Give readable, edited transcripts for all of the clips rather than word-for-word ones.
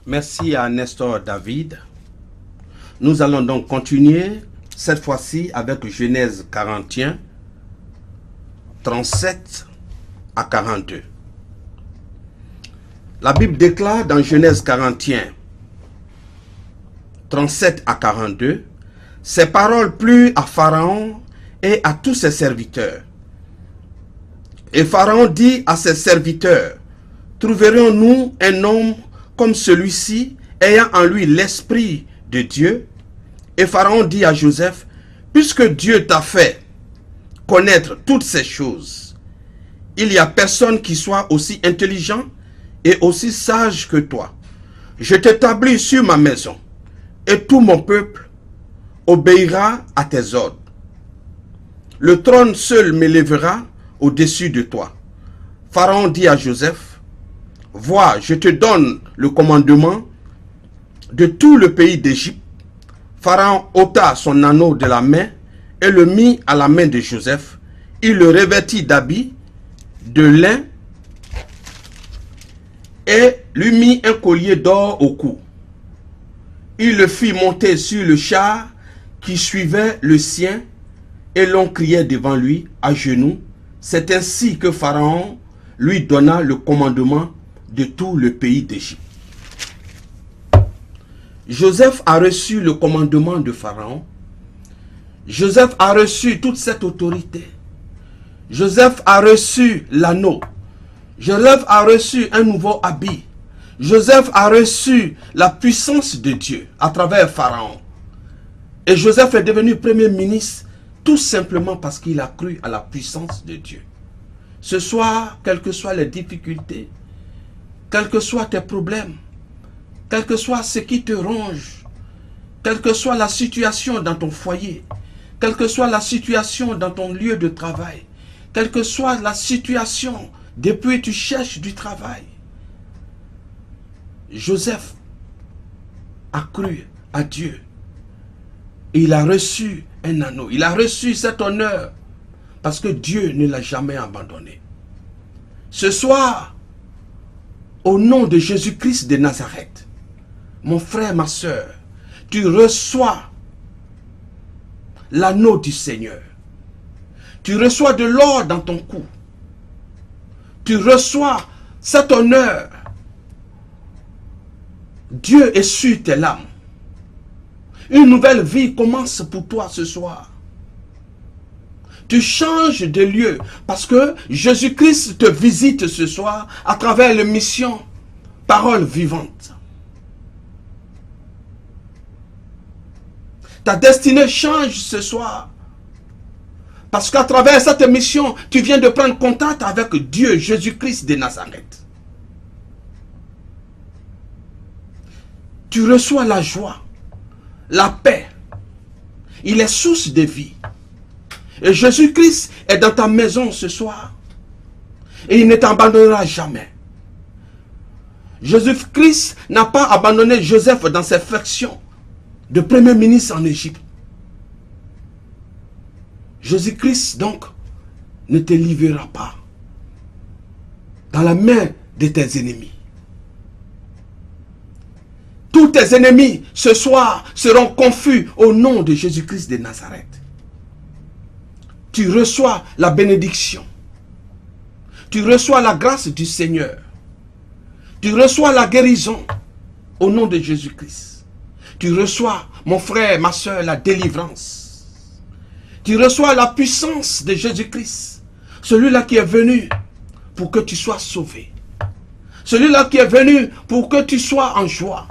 Merci à Nestor David. Nous allons donc continuer, cette fois-ci avec Genèse 41, 37 à 42. La Bible déclare dans Genèse 41, 37 à 42, « Ces paroles plurent à Pharaon et à tous ses serviteurs. Et Pharaon dit à ses serviteurs, « Trouverons-nous un homme comme celui-ci, ayant en lui l'esprit de Dieu ?» Et Pharaon dit à Joseph, « Puisque Dieu t'a fait connaître toutes ces choses, il n'y a personne qui soit aussi intelligent et aussi sage que toi. Je t'établis sur ma maison, et tout mon peuple obéira à tes ordres. Le trône seul m'élèvera au-dessus de toi. » Pharaon dit à Joseph, « Vois, je te donne le commandement de tout le pays d'Égypte. » Pharaon ôta son anneau de la main et le mit à la main de Joseph. Il le revêtit d'habits de lin et lui mit un collier d'or au cou. Il le fit monter sur le char qui suivait le sien et l'on criait devant lui à genoux. C'est ainsi que Pharaon lui donna le commandement de tout le pays d'Égypte. Joseph a reçu le commandement de Pharaon. Joseph a reçu toute cette autorité. Joseph a reçu l'anneau. Joseph a reçu un nouveau habit. Joseph a reçu la puissance de Dieu à travers Pharaon. Et Joseph est devenu premier ministre tout simplement parce qu'il a cru à la puissance de Dieu. Ce soir, quelles que soient les difficultés, quels que soient tes problèmes, quel que soit ce qui te ronge, quelle que soit la situation dans ton foyer, quelle que soit la situation dans ton lieu de travail, quelle que soit la situation depuis que tu cherches du travail, Joseph a cru à Dieu. Et il a reçu un anneau. Il a reçu cet honneur parce que Dieu ne l'a jamais abandonné. Ce soir, au nom de Jésus-Christ de Nazareth, mon frère, ma soeur, tu reçois l'anneau du Seigneur. Tu reçois de l'or dans ton cou. Tu reçois cet honneur. Dieu est sur tes lames. Une nouvelle vie commence pour toi ce soir. Tu changes de lieu parce que Jésus-Christ te visite ce soir à travers l'émission Parole vivante. Ta destinée change ce soir. Parce qu'à travers cette émission, tu viens de prendre contact avec Dieu, Jésus-Christ de Nazareth. Tu reçois la joie, la paix. Il est source de vie. Et Jésus-Christ est dans ta maison ce soir. Et il ne t'abandonnera jamais. Jésus-Christ n'a pas abandonné Joseph dans ses fonctions de premier ministre en Égypte. Jésus-Christ donc ne te livrera pas dans la main de tes ennemis. Tous tes ennemis ce soir seront confus au nom de Jésus-Christ de Nazareth. Tu reçois la bénédiction. Tu reçois la grâce du Seigneur. Tu reçois la guérison au nom de Jésus-Christ. Tu reçois, mon frère, ma soeur, la délivrance. Tu reçois la puissance de Jésus-Christ. Celui-là qui est venu pour que tu sois sauvé. Celui-là qui est venu pour que tu sois en joie.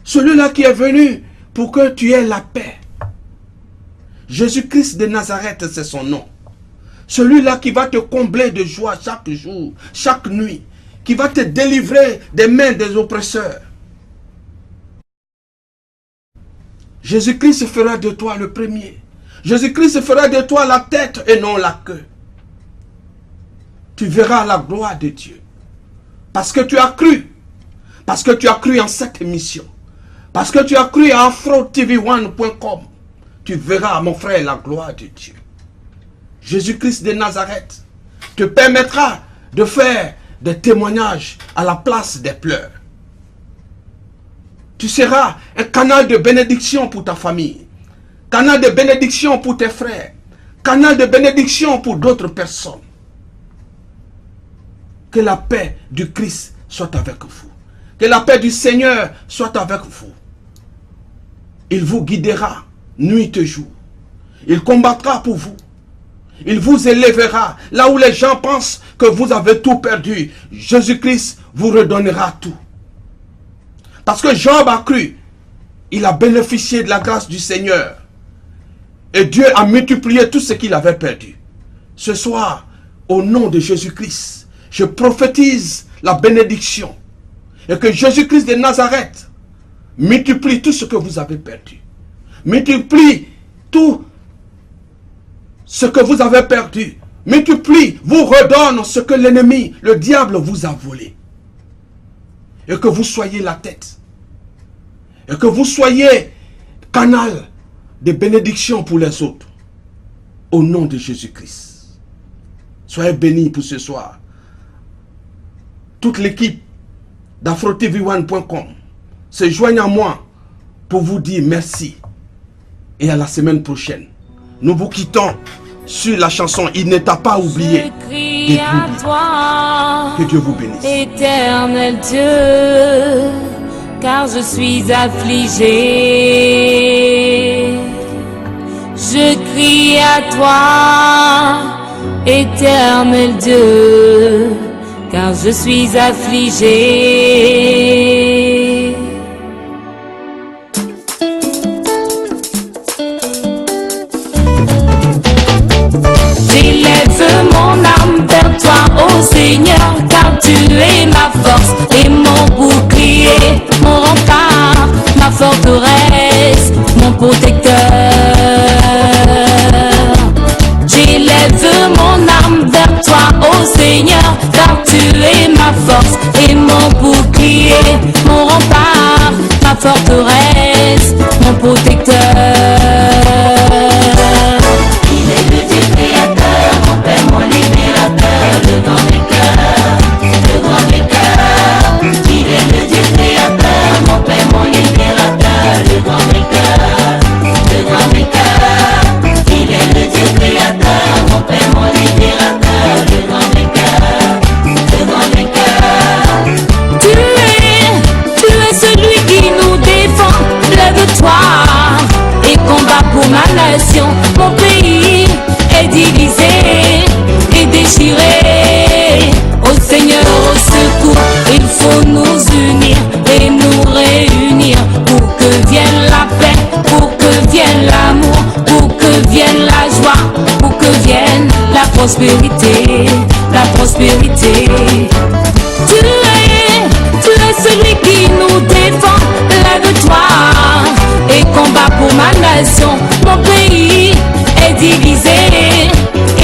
Celui-là qui est venu pour que tu aies la paix. Jésus-Christ de Nazareth, c'est son nom. Celui-là qui va te combler de joie chaque jour, chaque nuit. Qui va te délivrer des mains des oppresseurs. Jésus-Christ fera de toi le premier. Jésus-Christ fera de toi la tête et non la queue. Tu verras la gloire de Dieu. Parce que tu as cru. Parce que tu as cru en cette émission. Parce que tu as cru à AfroTV1.com. Tu verras, mon frère, la gloire de Dieu. Jésus-Christ de Nazareth te permettra de faire des témoignages à la place des pleurs. Tu seras un canal de bénédiction pour ta famille, canal de bénédiction pour tes frères, canal de bénédiction pour d'autres personnes. Que la paix du Christ soit avec vous. Que la paix du Seigneur soit avec vous. Il vous guidera nuit et jour. Il combattra pour vous. Il vous élèvera. Là où les gens pensent que vous avez tout perdu, Jésus-Christ vous redonnera tout. Parce que Job a cru. Il a bénéficié de la grâce du Seigneur. Et Dieu a multiplié tout ce qu'il avait perdu. Ce soir, au nom de Jésus-Christ, je prophétise la bénédiction. Et que Jésus-Christ de Nazareth multiplie tout ce que vous avez perdu. Multiplie tout ce que vous avez perdu. Multiplie, vous redonne ce que l'ennemi, le diable vous a volé. Et que vous soyez la tête. Et que vous soyez canal de bénédiction pour les autres. Au nom de Jésus-Christ. Soyez bénis pour ce soir. Toute l'équipe d'AfroTV1.com se joigne à moi pour vous dire merci. Et à la semaine prochaine. Nous vous quittons sur la chanson Il ne t'a pas oublié. Que Dieu vous bénisse. Éternel Dieu, car je suis affligé. Je crie à toi, Éternel Dieu, car je suis affligé. J'élève mon âme vers toi, ô Seigneur, car tu es ma force et mon bouclier, mon rempart, ma forteresse, mon protecteur. J'élève mon âme vers toi, ô Seigneur, car tu es ma force et mon bouclier, mon rempart, ma forteresse, mon protecteur. Il est le Dieu créateur, mon Père, mon libérateur, le grand vainqueur, le grand vainqueur. Il est le Dieu créateur, mon Père, mon libérateur, le grand vainqueur, le grand vainqueur. Il est le Dieu créateur, mon Père, mon libérateur, le grand vainqueur, le grand vainqueur. Tu es celui qui nous défend. Lève-toi et combat pour ma nation. Mon pays est divisé et déchiré. Au Seigneur, au secours, il faut nous unir et nous réunir pour que vienne la paix, pour que vienne l'amour, pour que vienne la joie, pour que vienne la prospérité, la prospérité. Tu es celui qui nous défend. Lève-toi et combat pour ma nation. Mon pays est divisé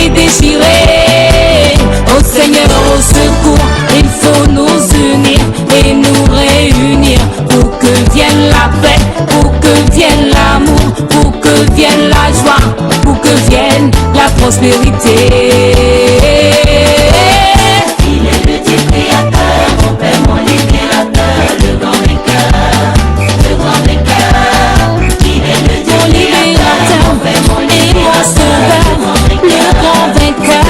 et déchiré. Au Seigneur, au secours, il faut nous unir et nous réunir pour que vienne la paix, pour que vienne l'amour, pour que vienne la joie, pour que vienne la prospérité. Il est le Dieu créateur, mon Père, mon libérateur, le grand vainqueur, le grand vainqueur. Il est le Dieu libérateur, mon Père, mon libérateur, le grand vainqueur.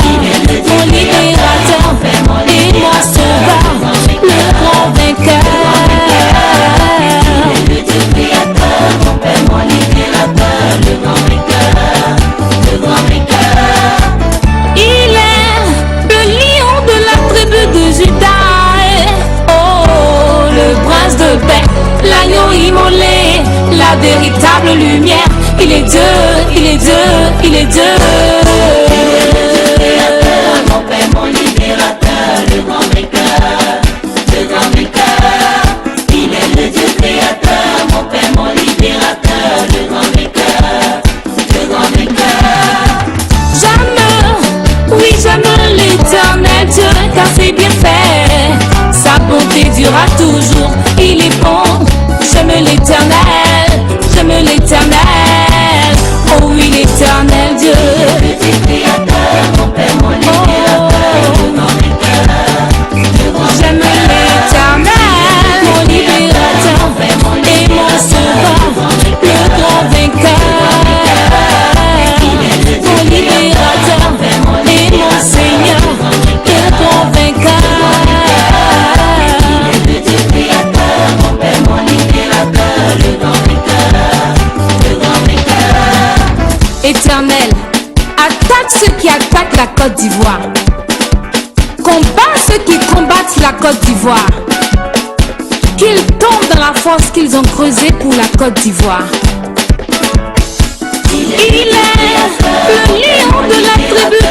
Il est le Dieu libérateur, et mon sauveur, le grand vainqueur. Il est le Dieu créateur, mon Père, mon libérateur, le grand vainqueur, le grand vainqueur. Il est le lion de la tribu de Judas. Oh, le prince de paix, l'agneau immolé, la véritable lumière. Il est Dieu, il est Dieu, il est Dieu. Mon Père, mon libérateur, le grand vainqueur, le grand vainqueur. Il est le Dieu créateur, mon Père, mon libérateur, le grand vainqueur, le grand vainqueur. J'aime, oui j'aime l'éternel Dieu, car c'est bien fait. Sa bonté durera toujours, il est bon. J'aime l'éternel, j'aime l'éternel. Oh oui, l'éternel Dieu. Le Dieu créateur, mon Père, mon libérateur, le grand vainqueur, le grand vainqueur. J'aime l'éternel, mon qui attaquent la Côte d'Ivoire. Combat ceux qui combattent la Côte d'Ivoire. Qu'ils tombent dans la fosse qu'ils ont creusée pour la Côte d'Ivoire. Il est le lion de la tribu